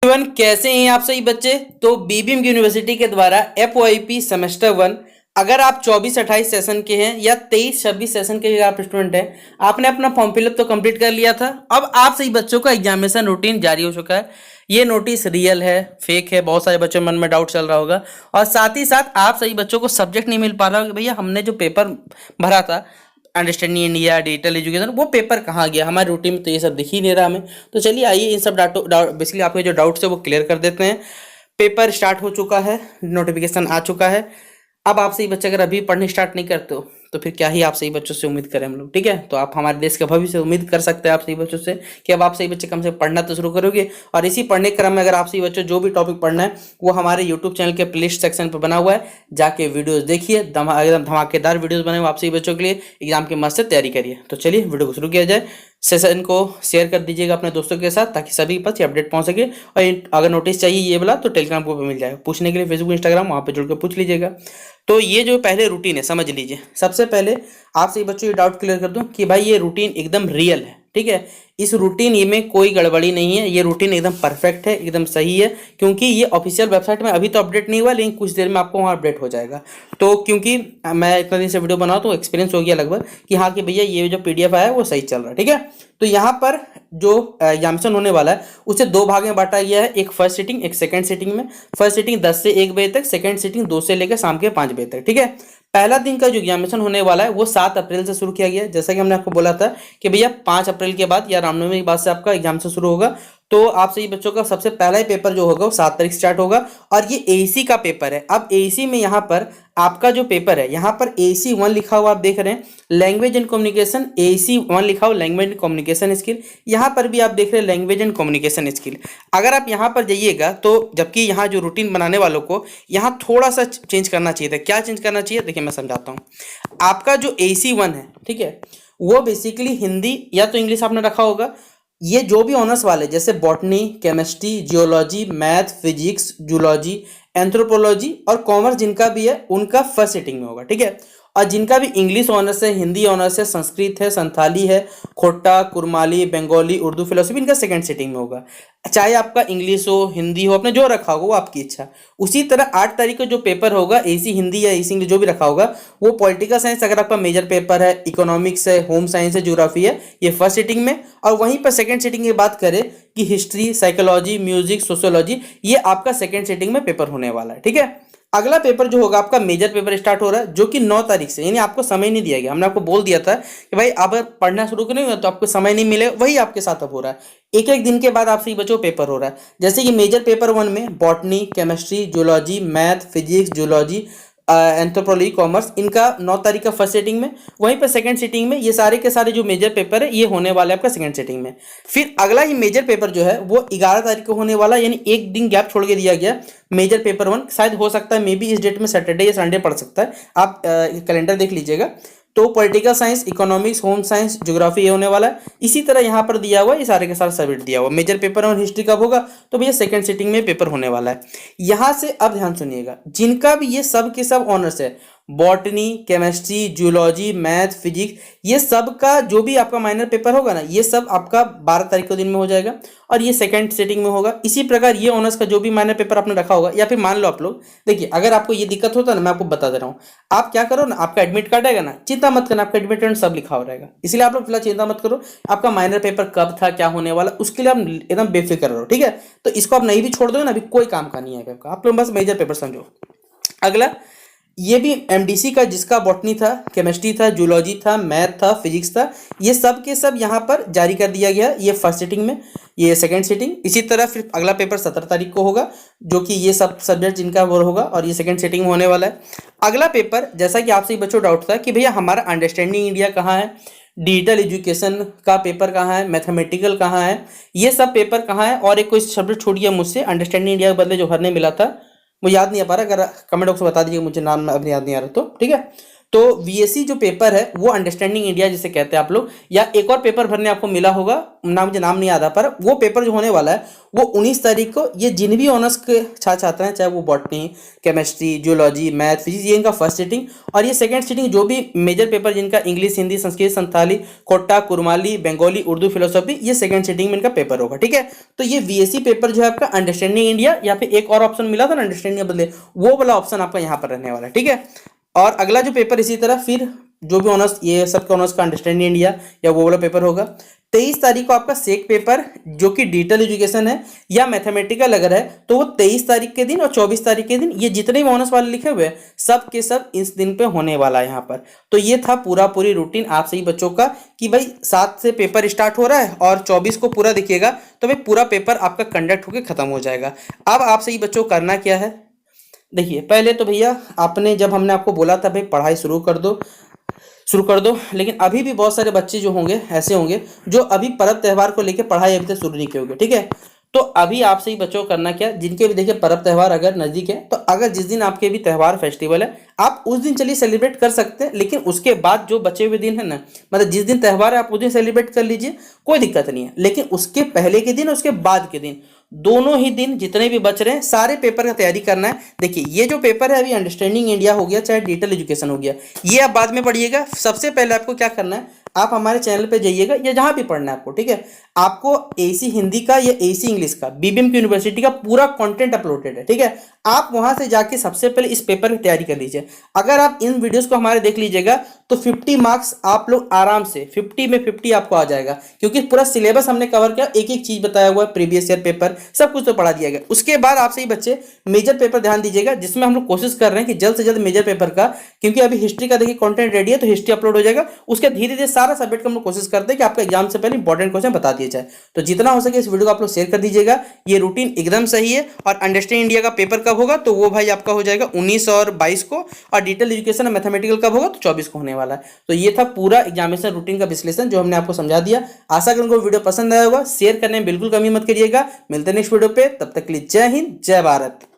Everyone, कैसे हैं आप सही बच्चे। तो बीबीएम यूनिवर्सिटी के द्वारा एफओआईपी सेमेस्टर 1, अगर आप 24-28 सेशन के हैं या 23-26 सेशन के आप स्टूडेंट हैं, आपने अपना फॉर्म फिलअप तो कंप्लीट कर लिया था। अब आप सही बच्चों का एग्जामिनेशन रूटीन जारी हो चुका है। ये नोटिस रियल है, फेक है, बहुत सारे बच्चों के मन में डाउट चल रहा होगा। और साथ ही साथ आप सही बच्चों को सब्जेक्ट नहीं मिल पा रहा होगा, भैया हमने जो पेपर भरा था अंडरस्टैंडिंग इंडिया डिजिटल एजुकेशन, वो पेपर कहाँ गया। हमारे रूटीन में तो ये सब दिख ही नहीं रहा हमें। तो चलिए आइए इन सब बेसिकली आपके जो डाउट्स है वो क्लियर कर देते हैं। पेपर स्टार्ट हो चुका है, नोटिफिकेशन आ चुका है। अब आपसे ही बच्चे अगर अभी पढ़ने स्टार्ट नहीं करते हो तो फिर क्या ही आप सही बच्चों से उम्मीद करें हम लोग। ठीक है, तो आप हमारे देश के भविष्य से उम्मीद कर सकते हैं आप सही बच्चों से कि अब आप सही बच्चे कम से पढ़ना तो शुरू करोगे। और इसी पढ़ने के क्रम में अगर आप सही बच्चों जो भी टॉपिक पढ़ना है वो हमारे यूट्यूब चैनल के प्लेलिस्ट सेक्शन पर बना हुआ है, जाके वीडियोस देखिए। एकदम धमाकेदार वीडियोस बने हुए आप सही बच्चों के लिए, एग्जाम की मस्त से तैयारी करिए। तो चलिए वीडियो को शुरू किया जाए। सेशन को शेयर कर दीजिएगा अपने दोस्तों के साथ ताकि सभी के पास ये अपडेट पहुंच सके। और अगर नोटिस चाहिए ये वाला तो टेलीग्राम ग्रुप पे मिल जाएगा, पूछने के लिए फेसबुक इंस्टाग्राम वहाँ पे जुड़ के पूछ लीजिएगा। तो ये जो पहले रूटीन है समझ लीजिए। सबसे पहले आपसे ये बच्चों ये डाउट क्लियर कर दूं कि भाई ये रूटीन एकदम रियल है। ठीक है, इस रूटीन ये में कोई गड़बड़ी नहीं है, ये रूटीन एकदम परफेक्ट है, एकदम सही है। क्योंकि ये ऑफिशियल वेबसाइट में अभी तो अपडेट नहीं हुआ, लेकिन कुछ देर में आपको वहाँ अपडेट हो जाएगा। तो क्योंकि मैं इतना दिन से वीडियो बनाऊँ तो एक्सपीरियंस हो गया लगभग कि हाँ कि भैया ये जो पीडीएफ आया है वो सही चल रहा है। ठीक है, तो यहाँ पर जो एग्जामिनेशन होने वाला है उसे दो भाग में बांटा गया है, एक फर्स्ट सिटिंग एक सेकंड सिटिंग में। फर्स्ट सिटिंग 10 से 1 बजे तक, सेकंड सिटिंग 2 से लेकर शाम के 5 बजे तक। ठीक है, पहला दिन का जो एग्जामिनेशन होने वाला है वो 7 अप्रैल से शुरू किया गया है। जैसा कि हमने आपको बोला था कि भैया 5 अप्रैल के बाद या रामनवमी के बाद से आपका एग्जामिनेशन शुरू होगा। तो आप सही बच्चों का सबसे पहला ही पेपर जो होगा वो 7 तारीख स्टार्ट होगा और ये एईसी का पेपर है। अब एईसी में यहाँ पर आपका जो पेपर है, यहाँ पर एईसी 1 लिखा हुआ आप देख रहे हैं, लैंग्वेज एंड कम्युनिकेशन। एईसी 1 लिखा हुआ लैंग्वेज एंड कम्युनिकेशन स्किल, यहाँ पर भी आप देख रहे हैं लैंग्वेज एंड कम्युनिकेशन स्किल। अगर आप यहाँ पर जाइएगा तो जबकि यहाँ जो रूटीन बनाने वालों को यहाँ थोड़ा सा चेंज करना चाहिए था। क्या चेंज करना चाहिए देखिए मैं समझाता हूँ। आपका जो एईसी 1 है, ठीक है, वो बेसिकली हिंदी या तो इंग्लिश आपने रखा होगा। ये जो भी ऑनर्स वाले जैसे botany, chemistry, geology, math, physics, zoology, anthropology और कॉमर्स जिनका भी है उनका फर्स्ट सिटिंग में होगा। ठीक है, और जिनका भी इंग्लिश ऑनर्स है, हिंदी ऑनर्स है, संस्कृत है, संथाली है, खोटा, कुरमाली, बंगाली, उर्दू, फिलोसफी, इनका सेकंड सिटिंग में होगा। चाहे आपका इंग्लिश हो, हिंदी हो, आपने जो रखा होगा वो आपकी इच्छा। उसी तरह 8 तारीख को जो पेपर होगा एसी हिंदी या एसी इंग्लिश जो भी रखा होगा वो पॉलिटिकल साइंस अगर आपका मेजर पेपर है, इकोनॉमिक्स है, होम साइंस है, ज्योग्राफी है, ये फर्स्ट सिटिंग में। और वहीं पर सेकंड सिटिंग की बात करें कि हिस्ट्री, साइकोलॉजी, म्यूजिक, सोशियोलॉजी, ये आपका सेकंड सिटिंग में पेपर होने वाला है। ठीक है, अगला पेपर जो होगा आपका मेजर पेपर स्टार्ट हो रहा है जो कि 9 तारीख से, यानी आपको समय नहीं दिया गया। हमने आपको बोल दिया था कि भाई अब पढ़ना शुरू करेंगे तो आपको समय नहीं मिलेगा, वही आपके साथ अब हो रहा है। एक एक दिन के बाद आप सही बच्चों पेपर हो रहा है। जैसे कि मेजर पेपर 1 में botany, chemistry, zoology, math, physics, zoology, anthropology, commerce, इनका 9 तारीख का फर्स्ट सिटिंग में। वहीं पर सेकंड सिटिंग में ये सारे के सारे जो मेजर पेपर है ये होने वाला है आपका सेकंड सिटिंग में। फिर अगला ही मेजर पेपर जो है वो 11 तारीख को होने वाला है, यानी एक दिन गैप छोड़ के दिया गया। मेजर पेपर 1 शायद हो सकता है मे बी इस डेट में सैटरडे या संडे पड़ सकता है, आप कैलेंडर देख लीजिएगा। तो political science, economics, home science, geography ये होने वाला है। इसी तरह यहाँ पर दिया हुआ ये सारे के सारे सब्जेक्ट दिया हुआ। मेजर पेपर और हिस्ट्री कब होगा तो भैया सेकंड सिटिंग में पेपर होने वाला है। यहाँ से अब ध्यान सुनिएगा, जिनका भी ये सब के सब ऑनर्स है, botany, chemistry, zoology, math, physics, ये सब का जो भी आपका माइनर पेपर होगा ना ये सब आपका 12 तारीख को दिन में हो जाएगा और ये सेकंड सिटिंग में होगा। इसी प्रकार ये ऑनर्स का जो भी माइनर पेपर आपने रखा होगा, या फिर मान लो आप लोग देखिए अगर आपको ये दिक्कत होता है ना, मैं आपको बता दे रहा हूँ, आप क्या करो ना, आपका एडमिट कार्ड आएगा ना, चिंता मत करना, आपका एडमिट कार्ड सब लिखा हो रहेगा। इसलिए आप लोग फिलहाल चिंता मत करो, आपका माइनर पेपर कब था, क्या होने वाला, उसके लिए आप एकदम बेफिक्र रहो। ठीक है, तो इसको आप नहीं भी छोड़ दो ना, अभी कोई काम का नहीं है आपका, आप लोग बस मेजर पेपर समझो। अगला ये भी एमडीसी का जिसका बॉटनी था, केमिस्ट्री था, जूलॉजी था, मैथ था, फिजिक्स था, ये सब के सब यहाँ पर जारी कर दिया गया, ये फर्स्ट सिटिंग में, ये सेकंड सिटिंग। इसी तरह फिर अगला पेपर 17 तारीख को होगा जो कि ये सब सब्जेक्ट जिनका वो होगा और ये सेकंड सिटिंग में होने वाला है। अगला पेपर जैसा कि आपसे बच्चों डाउट था कि भैया हमारा अंडरस्टैंडिंग इंडिया कहाँ है, डिजिटल एजुकेशन का पेपर कहाँ है, मैथमेटिकल कहाँ है, ये सब पेपर कहाँ है, और एक कोई सब्जेक्ट छूट गया मुझसे अंडरस्टैंडिंग इंडिया के बदले जो हरने मिला था, मुझे याद नहीं आ पा रहा, अगर कमेंट बॉक्स में बता दीजिएगा, मुझे नाम अभी याद नहीं आ रहा तो ठीक है। तो वीएससी जो पेपर है वो अंडरस्टैंडिंग इंडिया जिसे कहते हैं आप लोग, या एक और पेपर भरने आपको मिला होगा, मुझे नाम नहीं आता, पर वो पेपर जो होने वाला है वो 19 तारीख को, ये जिन भी ऑनर्स के छात्र छात्र हैं, चाहे वो botany, chemistry, geology, math, physics, ये इनका फर्स्ट सीटिंग, और ये सेकंड सीटिंग जो भी मेजर पेपर जिनका इंग्लिश, हिंदी, संस्कृत, संथाली, कोटा, कुरमाली, बंगाली, उर्दू, फिलोसॉफी, ये सेकंड सीटिंग में इनका पेपर होगा। ठीक है, तो ये वीएससी पेपर जो है आपका अंडरस्टैंडिंग इंडिया, या फिर एक और ऑप्शन मिला था ना अंडरस्टैंडिंग बदले, वो वाला ऑप्शन आपका यहाँ पर रहने वाला है। ठीक है, और अगला जो पेपर इसी तरह फिर जो भी ऑनर्स, ये सबका ऑनर्स का अंडरस्टैंडिंग इंडिया या वो वाला पेपर होगा। 23 तारीख को आपका सेक पेपर जो कि डिजिटल एजुकेशन है या मैथमेटिकल अगर है तो वो 23 तारीख के दिन और 24 तारीख के दिन, ये जितने भी ऑनर्स वाले लिखे हुए हैं सब के सब इस दिन पे होने वाला है यहाँ पर। तो ये था पूरी रूटीन आप सही बच्चों का कि भाई 7 से पेपर स्टार्ट हो रहा है और 24 को पूरा दिखेगा, तो भाई पूरा पेपर आपका कंडक्ट होकर खत्म हो जाएगा। अब आप सही बच्चों करना क्या है, देखिए पहले तो भैया आपने, जब हमने आपको बोला था भाई पढ़ाई शुरू कर दो, लेकिन अभी भी बहुत सारे बच्चे जो होंगे ऐसे होंगे जो अभी पर्व त्यौहार को लेकर पढ़ाई अभी तक शुरू नहीं किए होंगे। ठीक है, तो अभी आपसे ही बच्चों को करना क्या, जिनके भी देखिए पर्व त्यौहार अगर नज़दीक है, तो अगर जिस दिन आपके भी त्यौहार फेस्टिवल है आप उस दिन चलिए सेलिब्रेट कर सकते हैं, लेकिन उसके बाद जो बचे हुए दिन है ना, मतलब जिस दिन त्यौहार है आप उस दिन सेलिब्रेट कर लीजिए, कोई दिक्कत नहीं है, लेकिन उसके पहले के दिन और उसके बाद के दिन, दोनों ही दिन जितने भी बच रहे हैं सारे पेपर का तैयारी करना है। देखिए ये जो पेपर है अभी अंडरस्टैंडिंग इंडिया हो गया चाहे डिजिटल एजुकेशन हो गया, ये आप बाद में पढ़िएगा। सबसे पहले आपको क्या करना है, आप हमारे चैनल पे जाइएगा या जहां भी पढ़ना है आपको, ठीक है, आपको एसी हिंदी का या एसी इंग्लिश का बीबीएम की यूनिवर्सिटी का पूरा कंटेंट अपलोडेड है। ठीक है, आप वहां से जाके सबसे पहले इस पेपर की तैयारी कर लीजिए। अगर आप इन वीडियोस को हमारे देख लीजिएगा तो 50 मार्क्स आप लोग आराम से 50 में 50 आपको आ जाएगा, क्योंकि पूरा सिलेबस हमने कवर किया, एक एक चीज बताया हुआ है, प्रीवियस ईयर पेपर सब कुछ तो पढ़ा दिया गया। उसके बाद आपसे ही बच्चे मेजर पेपर ध्यान दीजिएगा, जिसमें हम लोग कोशिश कर रहे हैं कि जल्द से जल्द मेजर पेपर का, क्योंकि अभी हिस्ट्री का देखिए कंटेंट रेडी है तो हिस्ट्री अपलोड हो जाएगा, उसके धीरे धीरे सारा सब्जेक्ट हम लोग कोशिश करते हैं कि आपका एग्जाम से पहले इंपॉर्टेंट क्वेश्चन बता दिए जाए। तो जितना हो सके इस वीडियो को आप लोग शेयर कर दीजिएगा। ये रूटीन एकदम सही है। और अंडरस्टैंड इंडिया का पेपर कब होगा, तो वो भाई आपका हो जाएगा 19 और 22 को, और डिजिटल एजुकेशन और मैथमेटिकल कब होगा, तो 24 को होने वाला है। तो ये था पूरा एग्जामिनेशन रूटीन का विश्लेषण जो हमने आपको समझा दिया। आशा करूंगा वीडियो पसंद आया होगा, शेयर करने में बिल्कुल कमी मत करिएगा। मिलते हैं नेक्स्ट वीडियो पे, तब तक के लिए जय हिंद जय भारत।